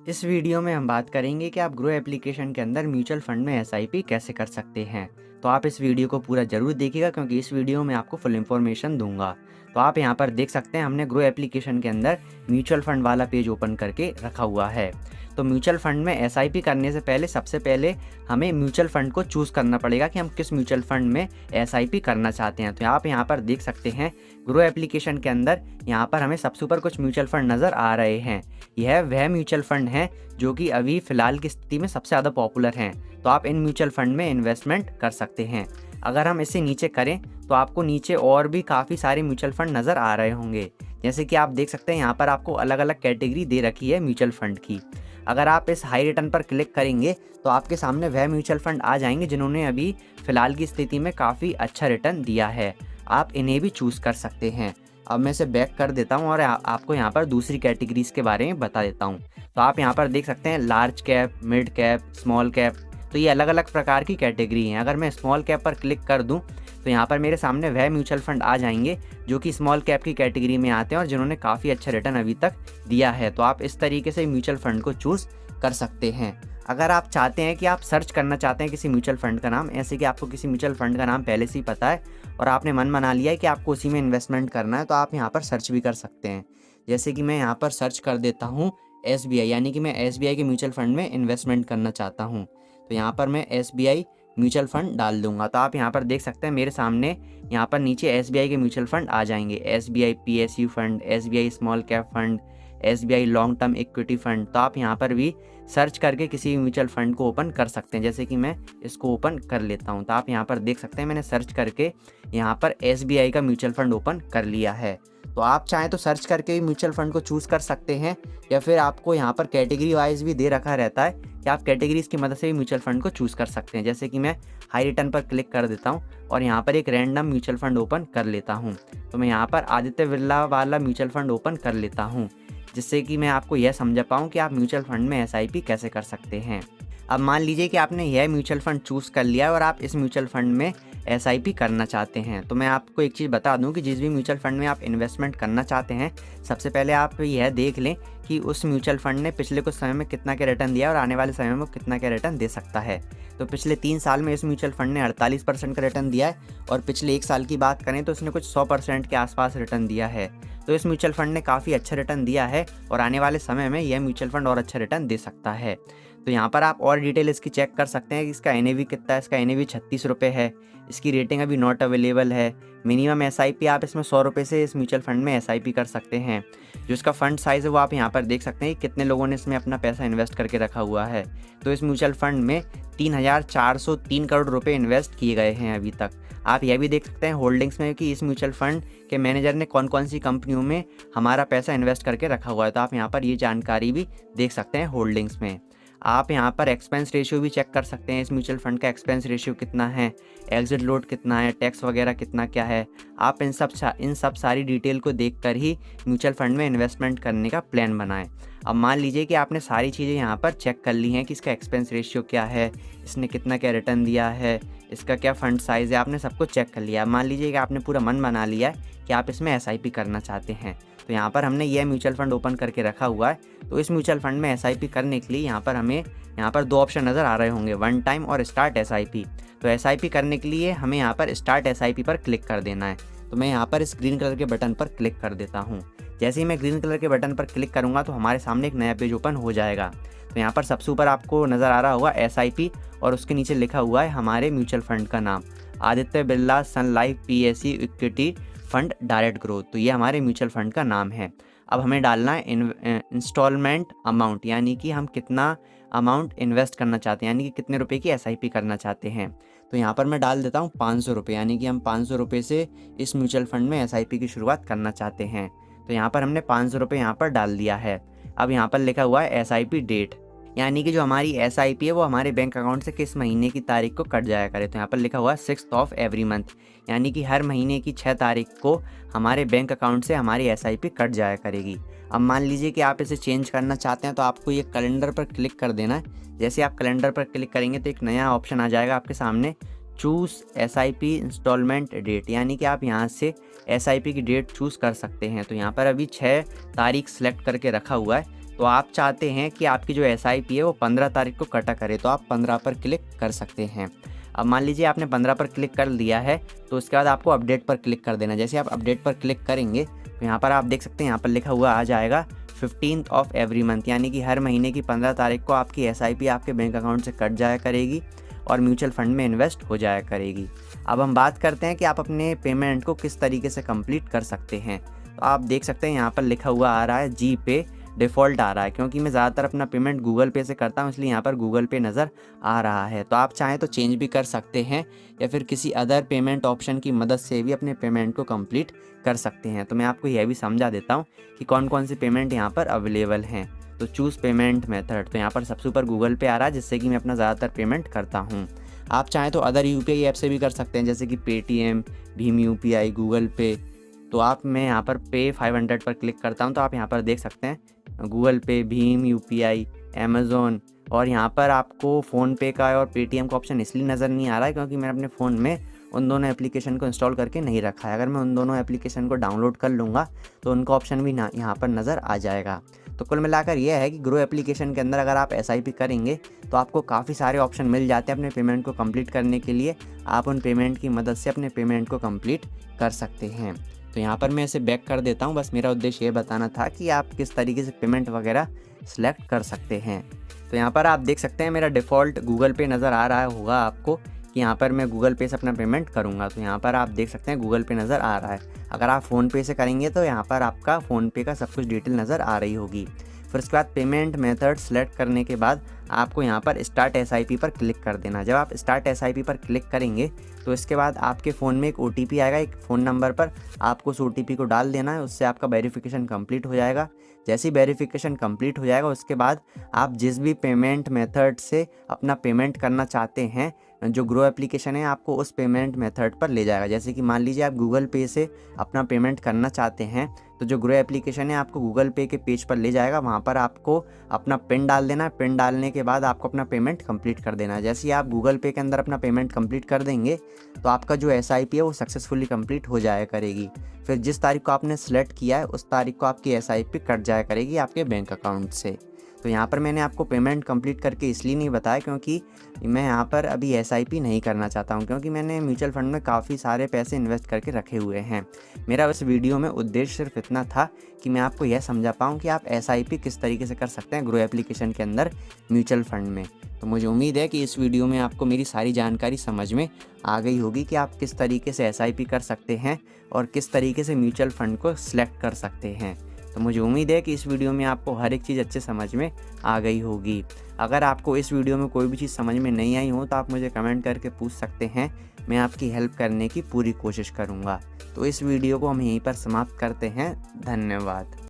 इस वीडियो में हम बात करेंगे कि आप ग्रो एप्लीकेशन के अंदर म्यूचुअल फंड में एसआईपी कैसे कर सकते हैं। तो आप इस वीडियो को पूरा ज़रूर देखिएगा क्योंकि इस वीडियो में आपको फुल इन्फॉर्मेशन दूंगा। तो आप यहाँ पर देख सकते हैं हमने ग्रो एप्लीकेशन के अंदर म्यूचुअल फंड वाला पेज ओपन करके रखा हुआ है। तो म्यूचुअल फंड में एसआईपी करने से पहले सबसे पहले हमें म्यूचुअल फंड को चूज़ करना पड़ेगा कि हम किस म्यूचुअल फंड में एसआईपी करना चाहते हैं। तो आप यहाँ पर देख सकते हैं ग्रो एप्लीकेशन के अंदर यहाँ पर हमें सबसे ऊपर कुछ म्यूचुअल फंड नज़र आ रहे हैं। यह वह म्यूचुअल फंड हैं जो कि अभी फ़िलहाल की स्थिति में सबसे ज़्यादा पॉपुलर हैं। तो आप इन म्यूचुअल फंड में इन्वेस्टमेंट कर सकते हैं। अगर हम इसे नीचे करें तो आपको नीचे और भी काफ़ी सारे म्यूचुअल फंड नज़र आ रहे होंगे। जैसे कि आप देख सकते हैं यहाँ पर आपको अलग अलग कैटेगरी दे रखी है म्यूचुअल फंड की। अगर आप इस हाई रिटर्न पर क्लिक करेंगे तो आपके सामने वह म्यूचुअल फंड आ जाएंगे जिन्होंने अभी फ़िलहाल की स्थिति में काफ़ी अच्छा रिटर्न दिया है। आप इन्हें भी चूज़ कर सकते हैं। अब मैं इसे बैक कर देता हूँ और आपको यहाँ पर दूसरी कैटेगरीज़ के बारे में बता देता हूँ। तो आप यहाँ पर देख सकते हैं large cap, mid cap, small cap. तो ये अलग अलग प्रकार की कैटेगरी हैं। अगर मैं स्मॉल कैप पर क्लिक कर दूँ तो यहाँ पर मेरे सामने वह म्यूचुअल फंड आ जाएंगे जो कि स्मॉल कैप की कैटेगरी में आते हैं और जिन्होंने काफ़ी अच्छा रिटर्न अभी तक दिया है। तो आप इस तरीके से म्यूचुअल फंड को चूज़ कर सकते हैं। अगर आप चाहते हैं कि आप सर्च करना चाहते हैं किसी म्यूचुअल फंड का नाम, ऐसे कि आपको किसी म्यूचुअल फंड का नाम पहले से ही पता है और आपने मन बना लिया है कि आपको उसी में इन्वेस्टमेंट करना है, तो आप यहाँ पर सर्च भी कर सकते हैं। जैसे कि मैं यहाँ पर सर्च कर देता हूँ एसबीआई, यानी कि मैं एसबीआई के म्यूचुअल फंड में इन्वेस्टमेंट करना चाहता हूँ। तो यहाँ पर मैं एसबीआई म्यूचुअल फंड डाल दूंगा। तो आप यहाँ पर देख सकते हैं मेरे सामने यहाँ पर नीचे एसबीआई के म्यूचुअल फंड आ जाएंगे। SBI PSU fund, SBI small cap fund, SBI long term equity fund. तो आप यहाँ पर भी सर्च करके किसी म्यूचुअल फंड को ओपन कर सकते हैं। जैसे कि मैं इसको ओपन कर लेता हूँ। तो आप यहाँ पर देख सकते हैं मैंने सर्च करके यहाँ पर एसबीआई का म्यूचुअल फंड ओपन कर लिया है। तो आप चाहें तो सर्च करके भी म्यूचुअल फंड को चूज़ कर सकते हैं, या फिर आपको यहाँ पर कैटेगरी वाइज भी दे रखा रहता है कि आप कैटेगरीज की मदद से भी म्यूचुअल फंड को चूज़ कर सकते हैं। जैसे कि मैं हाई रिटर्न पर क्लिक कर देता हूँ और यहाँ पर एक रैंडम म्यूचुअल फंड ओपन कर लेता हूँ। तो मैं यहाँ पर आदित्य बिरला वाला म्यूचुअल फंड ओपन कर लेता हूँ, जिससे कि मैं आपको यह समझा पाऊँ कि आप म्यूचुअल फंड में एसआईपी कैसे कर सकते हैं। अब मान लीजिए कि आपने यह म्यूचुअल फंड चूज़ कर लिया है और आप इस म्यूचुअल फंड में एसआईपी करना चाहते हैं। तो मैं आपको एक चीज़ बता दूं कि जिस भी म्यूचुअल फंड में आप इन्वेस्टमेंट करना चाहते हैं, सबसे पहले आप यह देख लें कि उस म्यूचुअल फंड ने पिछले कुछ समय में कितना क्या रिटर्न दिया और आने वाले समय में वो कितना क्या रिटर्न दे सकता है। तो पिछले 3 साल में इस म्यूचुअल फंड ने 48% का रिटर्न दिया है और पिछले 1 साल की बात करें तो इसने कुछ 100% के आसपास रिटर्न दिया है। तो इस म्यूचुअल फंड ने काफ़ी अच्छा रिटर्न दिया है और आने वाले समय में यह म्यूचुअल फंड और अच्छा रिटर्न दे सकता है। तो यहाँ पर आप और डिटेल इसकी चेक कर सकते हैं कि इसका एनएवी कितना है। इसका एनएवी 36 रुपये है। इसकी रेटिंग अभी नॉट अवेलेबल है। मिनिमम एसआईपी आप इसमें 100 रुपये से इस म्यूचुअल फंड में एसआईपी कर सकते हैं। जो इसका फंड साइज़ है वो आप यहाँ पर देख सकते हैं कि कितने लोगों ने इसमें अपना पैसा इन्वेस्ट करके रखा हुआ है। तो इस म्यूचुअल फंड में 3,403 करोड़ रुपये इन्वेस्ट किए गए हैं अभी तक। आप यह भी देख सकते हैं होल्डिंग्स में कि इस म्यूचुअल फंड के मैनेजर ने कौन कौन सी कंपनियों में हमारा पैसा इन्वेस्ट करके रखा हुआ है। तो आप यहाँ पर ये जानकारी भी देख सकते हैं होल्डिंग्स में। आप यहाँ पर एक्सपेंस रेशियो भी चेक कर सकते हैं। इस म्यूचुअल फंड का एक्सपेंस रेशियो कितना है, एग्जिट लोड कितना है, टैक्स वगैरह कितना क्या है। आप इन सब सारी डिटेल को देखकर ही म्यूचुअल फंड में इन्वेस्टमेंट करने का प्लान बनाएं। अब मान लीजिए कि आपने सारी चीज़ें यहाँ पर चेक कर ली हैं कि इसका एक्सपेंस रेशियो क्या है, इसने कितना क्या रिटर्न दिया है, इसका क्या फ़ंड साइज़ है, आपने सब कुछ चेक कर लिया। मान लीजिए कि आपने पूरा मन बना लिया है कि आप इसमें एसआईपी करना चाहते हैं। तो यहाँ पर हमने यह म्यूचुअल फंड ओपन करके रखा हुआ है। तो इस म्यूचुअल फंड में एसआईपी करने के लिए यहाँ पर हमें यहाँ पर 2 ऑप्शन नज़र आ रहे होंगे, वन टाइम और स्टार्ट एसआईपी। तो एसआईपी करने के लिए हमें यहाँ पर स्टार्ट एसआईपी पर क्लिक कर देना है। तो मैं यहाँ पर इस ग्रीन कलर के बटन पर क्लिक कर देता हूँ। जैसे ही मैं ग्रीन कलर के बटन पर क्लिक करूँगा तो हमारे सामने एक नया पेज ओपन हो जाएगा। तो यहाँ पर सबसे ऊपर आपको नज़र आ रहा होगा एसआईपी और उसके नीचे लिखा हुआ है हमारे म्यूचुअल फंड का नाम, Aditya Birla Sun Life PSU equity fund direct growth. तो ये हमारे म्यूचुअल फंड का नाम है। अब हमें डालना है इंस्टॉलमेंट अमाउंट, यानी कि हम कितना अमाउंट इन्वेस्ट करना चाहते हैं, यानी कि कितने रुपए की एसआईपी करना चाहते हैं। तो यहाँ पर मैं डाल देता हूँ 500 रुपये, यानी कि हम 500 रुपये से इस म्यूचुअल फंड में एसआईपी की शुरुआत करना चाहते हैं। तो यहाँ पर हमने 500 रुपये यहाँ पर डाल दिया है। अब यहाँ पर लिखा हुआ है एसआईपी डेट, यानी कि जो हमारी एसआईपी है वो हमारे बैंक अकाउंट से किस महीने की तारीख को कट जाया करे। तो यहाँ पर लिखा हुआ है 6th ऑफ एवरी मंथ, यानी कि हर महीने की 6 तारीख को हमारे बैंक अकाउंट से हमारी एसआईपी कट जाया करेगी। अब मान लीजिए कि आप इसे चेंज करना चाहते हैं तो आपको ये कैलेंडर पर क्लिक कर देना है। जैसे आप कैलेंडर पर क्लिक करेंगे तो एक नया ऑप्शन आ जाएगा आपके सामने, चूज़ एसआईपी इंस्टॉलमेंट डेट, यानी कि आप यहाँ से एसआईपी की डेट चूज़ कर सकते हैं। तो यहाँ पर अभी 6 तारीख सेलेक्ट करके रखा हुआ है। तो तो आप चाहते हैं कि आपकी जो SIP है वो 15 तारीख को कटा करे, तो आप 15 पर क्लिक कर सकते हैं। अब मान लीजिए आपने 15 पर क्लिक कर दिया है, तो उसके बाद आपको अपडेट पर क्लिक कर देना। जैसे आप अपडेट पर क्लिक करेंगे तो यहाँ पर आप देख सकते हैं, यहाँ पर लिखा हुआ आ जाएगा 15th ऑफ एवरी मंथ, यानी कि हर महीने की 15 तारीख को आपकी SIP आपके बैंक अकाउंट से कट जाया करेगी और म्यूचुअल फंड में इन्वेस्ट हो जाया करेगी। अब हम बात करते हैं कि आप अपने पेमेंट को किस तरीके से कंप्लीट कर सकते हैं। तो आप देख सकते हैं यहाँ पर लिखा हुआ आ रहा है जी पे डिफ़ॉल्ट आ रहा है, क्योंकि मैं ज़्यादातर अपना पेमेंट गूगल पे से करता हूँ, इसलिए यहाँ पर गूगल पे नज़र आ रहा है। तो आप चाहें तो चेंज भी कर सकते हैं या फिर किसी अदर पेमेंट ऑप्शन की मदद से भी अपने पेमेंट को कंप्लीट कर सकते हैं। तो मैं आपको यह भी समझा देता हूँ कि कौन कौन सी पेमेंट यहाँ पर अवेलेबल हैं। तो चूज़ पेमेंट मेथड, तो यहाँ पर सबसे ऊपर गूगल पे आ रहा है, जिससे कि मैं अपना ज़्यादातर पेमेंट करता हूँ। आप चाहें तो अदर UPI ऐप से भी कर सकते हैं, जैसे कि पेटीएम, भीम UPI, गूगल पे। तो मैं यहाँ पर पे 500 पर क्लिक करता हूँ, तो आप यहाँ पर देख सकते हैं गूगल पे, भीम UPI, अमेज़ॉन, और यहाँ पर आपको फ़ोनपे का और पेटीएम का ऑप्शन इसलिए नज़र नहीं आ रहा है क्योंकि मैंने अपने फ़ोन में उन दोनों एप्लीकेशन को इंस्टॉल करके नहीं रखा है। अगर मैं उन दोनों एप्लीकेशन को डाउनलोड कर लूँगा तो उनका ऑप्शन भी यहाँ पर नज़र आ जाएगा। तो कुल मिलाकर यह है कि ग्रो एप्लीकेशन के अंदर अगर आप SIP करेंगे तो आपको काफ़ी सारे ऑप्शन मिल जाते हैं अपने पेमेंट को कंप्लीट करने के लिए। आप उन पेमेंट की मदद से अपने पेमेंट को कंप्लीट कर सकते हैं। तो यहाँ पर मैं इसे बैक कर देता हूँ। बस मेरा उद्देश्य ये बताना था कि आप किस तरीके से पेमेंट वगैरह सेलेक्ट कर सकते हैं। तो यहाँ पर आप देख सकते हैं मेरा डिफ़ॉल्ट गूगल पे नज़र आ रहा होगा आपको कि यहाँ पर मैं गूगल पे से अपना पेमेंट करूँगा। तो यहाँ पर आप देख सकते हैं गूगल पे नज़र आ रहा है। अगर आप फ़ोनपे से करेंगे तो यहाँ पर आपका फ़ोनपे का सब कुछ डिटेल नज़र आ रही होगी। फिर उसके बाद पेमेंट मेथड सेलेक्ट करने के बाद आपको यहाँ पर स्टार्ट SIP पर क्लिक कर देना। जब आप स्टार्ट SIP पर क्लिक करेंगे तो इसके बाद आपके फ़ोन में एक OTP आएगा, एक फ़ोन नंबर पर आपको उस OTP को डाल देना है, उससे आपका वेरिफिकेशन कंप्लीट हो जाएगा। जैसे ही वेरिफिकेशन कंप्लीट हो जाएगा उसके बाद आप जिस भी पेमेंट मेथड से अपना पेमेंट करना चाहते हैं, जो ग्रो एप्लीकेशन है आपको उस पेमेंट मेथड पर ले जाएगा। जैसे कि मान लीजिए आप गूगल पे से अपना पेमेंट करना चाहते हैं, तो जो ग्रो एप्लीकेशन है आपको गूगल पे के पेज पर ले जाएगा। वहाँ पर आपको अपना पिन डाल देना है। पिन डालने के बाद आपको अपना पेमेंट कंप्लीट कर देना है। जैसे ही आप गूगल पे के अंदर अपना पेमेंट कंप्लीट कर देंगे तो आपका जो SIP है वो सक्सेसफुली कंप्लीट हो जाया करेगी। फिर जिस तारीख को आपने सेलेक्ट किया है उस तारीख को आपकी SIP कट जाया करेगी आपके बैंक अकाउंट से। तो यहाँ पर मैंने आपको पेमेंट कंप्लीट करके इसलिए नहीं बताया क्योंकि मैं यहाँ पर अभी SIP नहीं करना चाहता हूँ, क्योंकि मैंने म्यूचुअल फंड में काफ़ी सारे पैसे इन्वेस्ट करके रखे हुए हैं। मेरा इस वीडियो में उद्देश्य सिर्फ इतना था कि मैं आपको यह समझा पाऊँ कि आप SIP किस तरीके से कर सकते हैं ग्रो एप्लीकेशन के अंदर म्यूचुअल फंड में। तो मुझे उम्मीद है कि इस वीडियो में आपको मेरी सारी जानकारी समझ में आ गई होगी कि आप किस तरीके से SIP कर सकते हैं और किस तरीके से म्यूचुअल फंड को सिलेक्ट कर सकते हैं। तो मुझे उम्मीद है कि इस वीडियो में आपको हर एक चीज़ अच्छे समझ में आ गई होगी। अगर आपको इस वीडियो में कोई भी चीज़ समझ में नहीं आई हो तो आप मुझे कमेंट करके पूछ सकते हैं, मैं आपकी हेल्प करने की पूरी कोशिश करूँगा। तो इस वीडियो को हम यहीं पर समाप्त करते हैं। धन्यवाद।